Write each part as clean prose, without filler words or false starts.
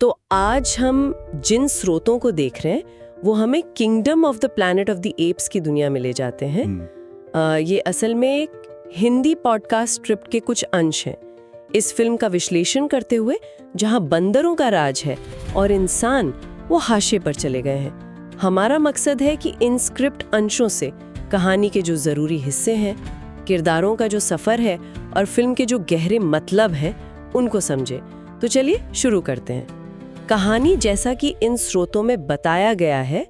तो आज हम जिन स्रोतों को देख रहे हैं वो हमें kingdom of the planet of the apps की दुनिया में ले जाते हैं। ये असल में एक हिंदी पॉडकास्ट स्क्रिप्ट के कुछ अंश हैं इस फिल्म का विश्लेषण करते हुए, जहां बंदरों का राज है और इंसान वो हाशिए पर चले गए हैं। हमारा मकसद है कि इन स्क्रिप्ट अंशों से कहानी के जो ज़रूरी हिस्से हैं, किरदारों का जो सफ़र है और फिल्म के जो गहरे मतलब हैं उनको समझे। तो चलिए शुरू करते हैं। कहानी जैसा कि इन स्रोतों में बताया गया है,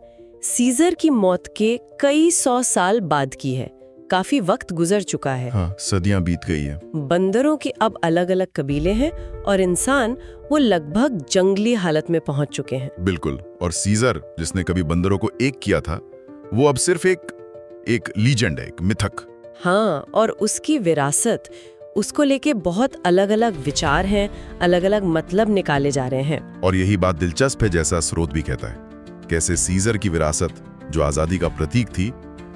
सीजर की मौत के कई 100 साल बाद की है। काफी वक्त गुजर चुका है। हाँ, सदियां बीत गई है। बंदरों के अब अलग अलग कबीले हैं और इंसान वो लगभग जंगली हालत में पहुंच चुके हैं। बिल्कुल। और सीजर, जिसने कभी बंदरों को एक किया था, वो अब सिर्फ एक लीजेंड है, एक मिथक। हाँ, और उसकी विरासत, उसको लेके बहुत अलग अलग विचार हैं, अलग अलग मतलब निकाले जा रहे हैं। और यही बात दिलचस्प है, जैसा स्रोत भी कहता है, कैसे सीजर की विरासत जो आजादी का प्रतीक थी,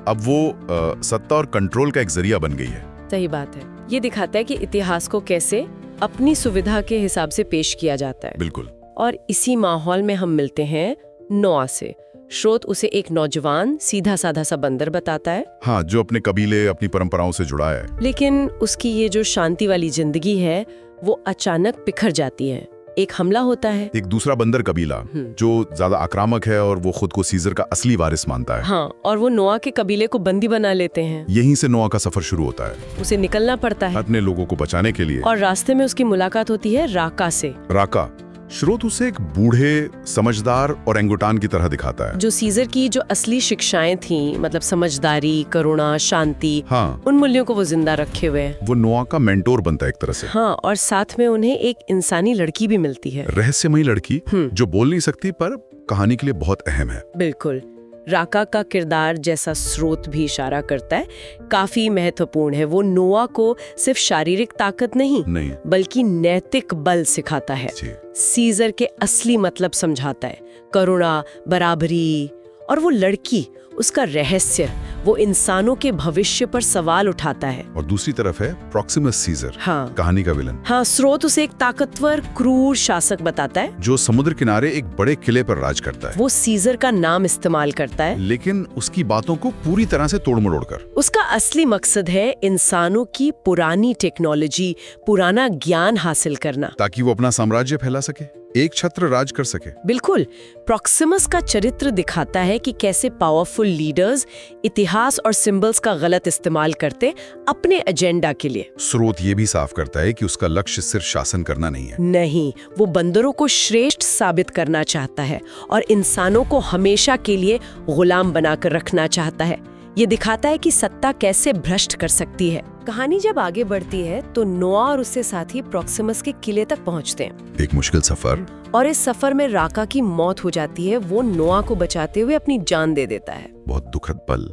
अब वो सत्ता और कंट्रोल का एक जरिया बन गई है। सही बात है। ये दिखाता है कि इतिहास को कैसे अपनी सुविधा के हिसाब से पेश किया जाता है। बिल्कुल। और इसी माहौल में हम मिलते हैं नोआ से। स्रोत उसे एक नौजवान सीधा साधा सा बंदर बताता है। हाँ, जो अपने कबीले, अपनी परंपराओं से जुड़ा है। लेकिन उसकी ये जो शांति वाली जिंदगी है वो अचानक बिखर जाती है। एक हमला होता है। एक दूसरा बंदर कबीला जो ज्यादा आक्रामक है और वो खुद को सीजर का असली वारिस मानता है। हाँ, और वो नोआ के कबीले को बंदी बना लेते हैं। यहीं से नोआ का सफर शुरू होता है। उसे निकलना पड़ता है अपने लोगों को बचाने के लिए। और रास्ते में उसकी मुलाकात होती है राका से। राका स्रोत उसे एक बूढ़े, समझदार और एंगुटान की तरह दिखाता है, जो सीजर की जो असली शिक्षाएं थी, मतलब समझदारी, करुणा, शांति, हाँ, उन मूल्यों को वो जिंदा रखे हुए हैं। वो नोआ का मेंटोर बनता है एक तरह से। हाँ, और साथ में उन्हें एक इंसानी लड़की भी मिलती है, रहस्यमयी लड़की जो बोल नहीं सकती पर कहानी के लिए बहुत अहम है। बिल्कुल। राका का किरदार, जैसा स्रोत भी इशारा करता है, काफी महत्वपूर्ण है। वो नोआ को सिर्फ शारीरिक ताकत नहीं बल्कि नैतिक बल सिखाता है। सीजर के असली मतलब समझाता है, करुणा, बराबरी। और वो लड़की, उसका रहस्य, वो इंसानों के भविष्य पर सवाल उठाता है। और दूसरी तरफ है प्रॉक्सिमस सीजर, हाँ, कहानी का विलन। हाँ, स्रोत उसे एक ताकतवर, क्रूर शासक बताता है जो समुद्र किनारे एक बड़े किले पर राज करता है। वो सीजर का नाम इस्तेमाल करता है, लेकिन उसकी बातों को पूरी तरह से तोड़ मरोड़ कर। उसका असली मकसद है इंसानों की पुरानी टेक्नोलॉजी, पुराना ज्ञान हासिल करना, ताकि वो अपना साम्राज्य फैला सके, एक छत्र राज कर सके। बिल्कुल। प्रॉक्सिमस का चरित्र दिखाता है कि कैसे पावरफुल लीडर्स इतिहास और सिंबल्स का गलत इस्तेमाल करते अपने एजेंडा के लिए। स्रोत ये भी साफ करता है कि उसका लक्ष्य सिर्फ शासन करना नहीं है। नहीं, वो बंदरों को श्रेष्ठ साबित करना चाहता है और इंसानों को हमेशा के लिए गुलाम बनाकर रखना चाहता है। ये दिखाता है कि सत्ता कैसे भ्रष्ट कर सकती है। कहानी जब आगे बढ़ती है तो नोआ और उसके साथी प्रॉक्सिमस के किले तक पहुंचते हैं। एक मुश्किल सफर। और इस सफर में राका की मौत हो जाती है। वो नोआ को बचाते हुए अपनी जान दे देता है। बहुत दुखद पल,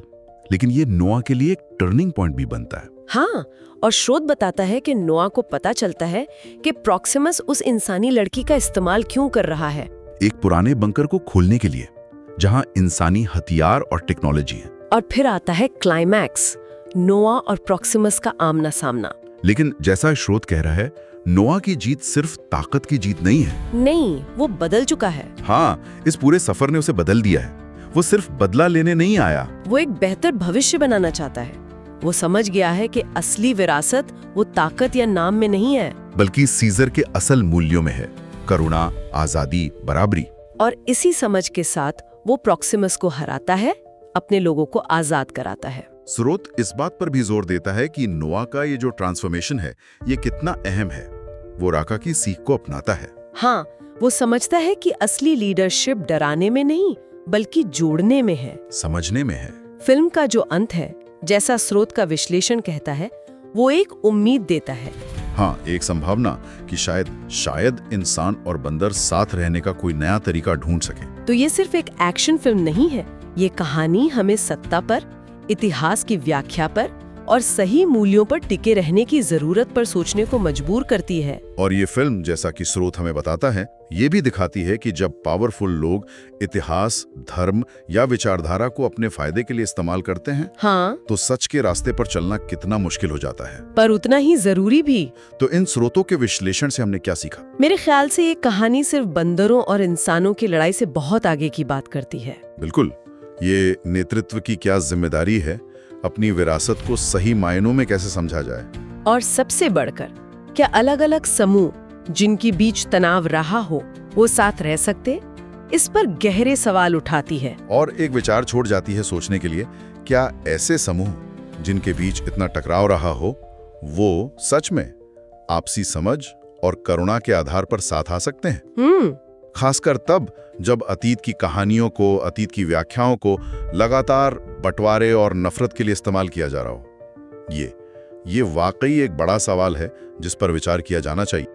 लेकिन ये नोआ के लिए एक टर्निंग पॉइंट भी बनता है। हाँ, और स्रोत बताता है कि नोआ को पता चलता है कि प्रॉक्सिमस उस इंसानी लड़की का इस्तेमाल क्यों कर रहा है, एक पुराने बंकर को खोलने के लिए जहां इंसानी हथियार और टेक्नोलॉजी है। और फिर आता है क्लाइमैक्स, नोआ और प्रॉक्सिमस का आमना सामना। लेकिन जैसा स्रोत कह रहा है, नोआ की जीत सिर्फ ताकत की जीत नहीं है। नहीं, वो बदल चुका है। हाँ, इस पूरे सफर ने उसे बदल दिया है। वो सिर्फ बदला लेने नहीं आया, वो एक बेहतर भविष्य बनाना चाहता है। वो समझ गया है कि असली विरासत वो ताकत या नाम में नहीं है, बल्कि सीजर के असल मूल्यों में है, करुणा, आजादी, बराबरी। और इसी समझ के साथ वो प्रॉक्सिमस को हराता है, अपने लोगों को आजाद कराता है। स्रोत इस बात पर भी जोर देता है कि नोआ का ये जो ट्रांसफॉर्मेशन है, ये कितना अहम है। वो राका की सीख को अपनाता है। हाँ, वो समझता है कि असली लीडरशिप डराने में नहीं बल्कि जोड़ने में है, समझने में है। फिल्म का जो अंत है, जैसा स्रोत का विश्लेषण कहता है, वो एक उम्मीद देता है। हाँ, एक संभावना कि शायद इंसान और बंदर साथ रहने का कोई नया तरीका ढूंढ सके। तो ये सिर्फ एक एक्शन फिल्म नहीं है, ये कहानी हमें सत्ता पर, इतिहास की व्याख्या पर और सही मूल्यों पर टिके रहने की जरूरत पर सोचने को मजबूर करती है। और ये फिल्म, जैसा कि स्रोत हमें बताता है, ये भी दिखाती है कि जब पावरफुल लोग इतिहास, धर्म या विचारधारा को अपने फायदे के लिए इस्तेमाल करते हैं, हाँ, तो सच के रास्ते पर चलना कितना मुश्किल हो जाता है, पर उतना ही जरूरी भी। तो इन स्रोतों के विश्लेषण से हमने क्या सीखा? मेरे ख्याल से ये कहानी सिर्फ बंदरों और इंसानों की लड़ाई से बहुत आगे की बात करती है। बिल्कुल, ये नेतृत्व की क्या जिम्मेदारी है, अपनी विरासत को सही मायनों में कैसे समझा जाए, और सबसे बढ़कर क्या अलग-अलग समूह जिनकी बीच तनाव रहा हो वो साथ रह सकते, इस पर गहरे सवाल उठाती है। और एक विचार छोड़ जाती है सोचने के लिए, क्या ऐसे समूह जिनके बीच इतना टकराव रहा हो, वो सच में आपसी समझ और करुणा के आधार पर साथ आ सकते हैं? खासकर तब जब अतीत की कहानियों को, अतीत की व्याख्याओं को लगातार बंटवारे और नफरत के लिए इस्तेमाल किया जा रहा हो। ये वाकई एक बड़ा सवाल है जिस पर विचार किया जाना चाहिए।